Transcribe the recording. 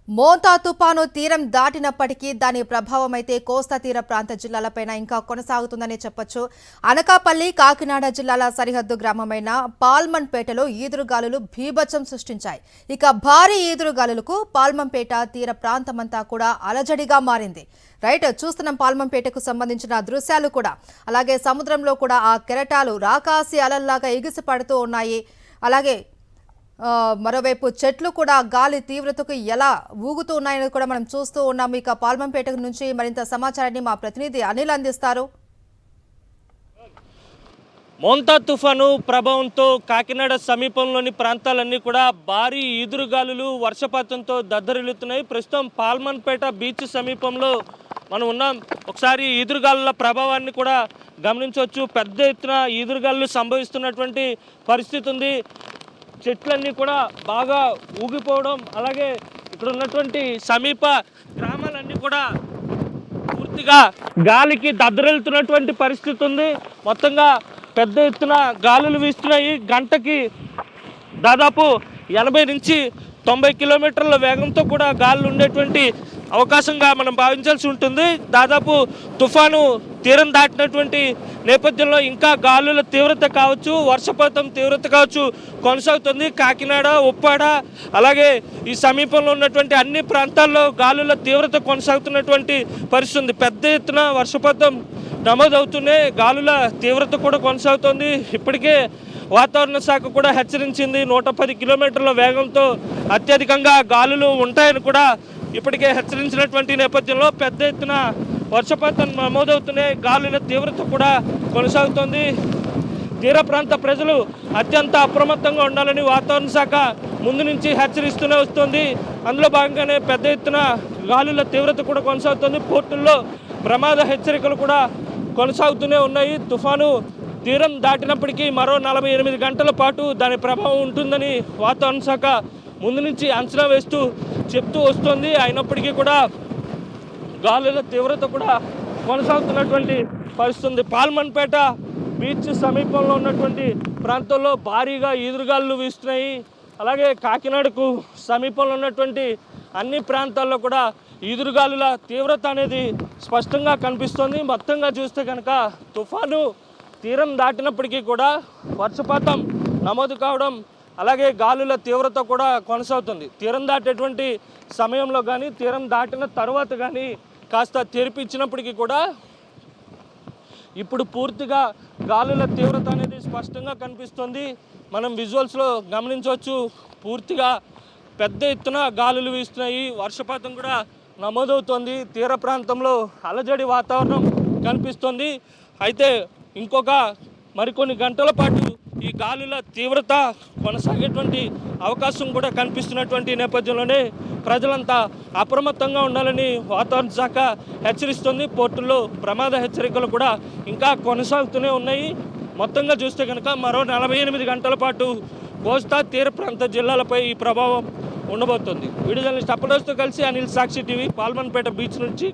మోంతా తుపాను తీరం దాటినప్పటికీ దాని ప్రభావం అయితే కోస్తా తీర ప్రాంత జిల్లాలపైన ఇంకా కొనసాగుతుందని చెప్పొచ్చు. అనకాపల్లి, కాకినాడ జిల్లాల సరిహద్దు గ్రామమైన పాల్మన్పేటలో ఈదురుగాలులు భీభత్సం సృష్టించాయి. ఇక భారీ ఈదురుగాలులకు పాల్మంపేట తీర ప్రాంతమంతా కూడా అలజడిగా మారింది. రైట్, చూస్తున్నాం పాల్మంపేటకు సంబంధించిన దృశ్యాలు కూడా. అలాగే సముద్రంలో కూడా ఆ కెరటాలు రాకాసి అలల్లాగా ఎగిసిపడుతూ ఉన్నాయి. అలాగే మరోవైపు చెట్లు కూడా గాలి తీవ్రతకు ఎలా ఊగుతూ ఉన్నాయని కూడా మనం చూస్తూ ఉన్నాం. ఇక పాల్మంపేట నుంచి మరింత సమాచారాన్ని మా ప్రతినిధి అనిల్ అందిస్తారు. మోంతా తుఫాను ప్రభావంతో కాకినాడ సమీపంలోని ప్రాంతాలన్నీ కూడా భారీ ఈదురుగాలులు వర్షపాతంతో దద్దరిల్లుతున్నాయి. ప్రస్తుతం పాల్మన్పేట బీచ్ సమీపంలో మనం ఉన్నాం. ఒకసారి ఈదురుగాలుల ప్రభావాన్ని కూడా గమనించవచ్చు. పెద్ద ఎత్తున ఈదురుగాలులు సంభవిస్తున్నటువంటి పరిస్థితి ఉంది. చెట్లన్నీ కూడా బాగా ఊగిపోవడం, అలాగే ఇక్కడ ఉన్నటువంటి సమీప గ్రామాలన్నీ కూడా పూర్తిగా గాలికి దద్దరెళ్తున్నటువంటి పరిస్థితి ఉంది. మొత్తంగా పెద్ద ఎత్తున గాలులు వీస్తున్నాయి. గంటకి దాదాపు 80 నుంచి 90 కిలోమీటర్ల వేగంతో కూడా గాలులు ఉండేటువంటి అవకాశంగా మనం భావించాల్సి ఉంటుంది. దాదాపు తుఫాను తీరం దాటినటువంటి నేపథ్యంలో ఇంకా గాలుల తీవ్రత కావచ్చు, వర్షపాతం తీవ్రత కావచ్చు కొనసాగుతుంది. కాకినాడ, ఉప్పాడ, అలాగే ఈ సమీపంలో ఉన్నటువంటి అన్ని ప్రాంతాల్లో గాలుల తీవ్రత కొనసాగుతున్నటువంటి పరిస్థితి. పెద్ద ఎత్తున వర్షపాతం నమోదవుతూనే గాలుల తీవ్రత కూడా కొనసాగుతోంది. ఇప్పటికే వాతావరణ శాఖ కూడా హెచ్చరించింది. 110 కిలోమీటర్ల వేగంతో అత్యధికంగా గాలులు ఉంటాయని కూడా ఇప్పటికే హెచ్చరించినటువంటి నేపథ్యంలో పెద్ద ఎత్తున వర్షపాతం నమోదవుతూనే గాలుల తీవ్రత కూడా కొనసాగుతోంది. తీర ప్రాంత ప్రజలు అత్యంత అప్రమత్తంగా ఉండాలని వాతావరణ శాఖ ముందు నుంచి హెచ్చరిస్తూనే వస్తుంది. అందులో భాగంగానే పెద్ద ఎత్తున గాలుల తీవ్రత కూడా కొనసాగుతుంది. పోర్టుల్లో ప్రమాద హెచ్చరికలు కూడా కొనసాగుతూనే ఉన్నాయి. తుఫాను తీరం దాటినప్పటికీ మరో 48 గంటల పాటు దాని ప్రభావం ఉంటుందని వాతావరణ శాఖ ముందు నుంచి అంచనా వేస్తూ చెప్తూ వస్తుంది. అయినప్పటికీ కూడా గాలుల తీవ్రత కూడా కొనసాగుతున్నటువంటి పరిస్థితి. పాల్మన్పేట బీచ్ సమీపంలో ఉన్నటువంటి ప్రాంతాల్లో భారీగా ఈదురుగాలులు వీస్తున్నాయి. అలాగే కాకినాడకు సమీపంలో ఉన్నటువంటి అన్ని ప్రాంతాల్లో కూడా ఈదురుగాలుల తీవ్రత అనేది స్పష్టంగా కనిపిస్తుంది. మొత్తంగా చూస్తే కనుక తుఫాను తీరం దాటినప్పటికీ కూడా వర్షపాతం నమోదు కావడం, అలాగే గాలుల తీవ్రత కూడా కొనసాగుతుంది. తీరం దాటేటువంటి సమయంలో కానీ, తీరం దాటిన తర్వాత కానీ కాస్త తెరిపించినప్పటికీ కూడా ఇప్పుడు పూర్తిగా గాలుల తీవ్రత అనేది స్పష్టంగా కనిపిస్తుంది. మనం విజువల్స్లో గమనించవచ్చు. పూర్తిగా పెద్ద ఎత్తున గాలులు వీస్తున్నాయి. వర్షపాతం కూడా నమోదవుతోంది. తీర ప్రాంతంలో అలజడి వాతావరణం కనిపిస్తుంది. అయితే ఇంకొక మరికొన్ని గంటల పాటు ఈ గాలుల తీవ్రత కొనసాగేటువంటి అవకాశం కూడా కనిపిస్తున్నటువంటి నేపథ్యంలోనే ప్రజలంతా అప్రమత్తంగా ఉండాలని వాతావరణ శాఖ హెచ్చరిస్తుంది. పోర్టుల్లో ప్రమాద హెచ్చరికలు కూడా ఇంకా కొనసాగుతూనే ఉన్నాయి. మొత్తంగా చూస్తే కనుక మరో 48 గంటల పాటు కోస్తా తీర ప్రాంత జిల్లాలపై ఈ ప్రభావం ఉండబోతుంది. వీడియో జర్నలిస్ట్ అప్పడోస్తో కలిసి అనిల్, సాక్షి టీవీ, పాల్మన్పేట బీచ్ నుంచి.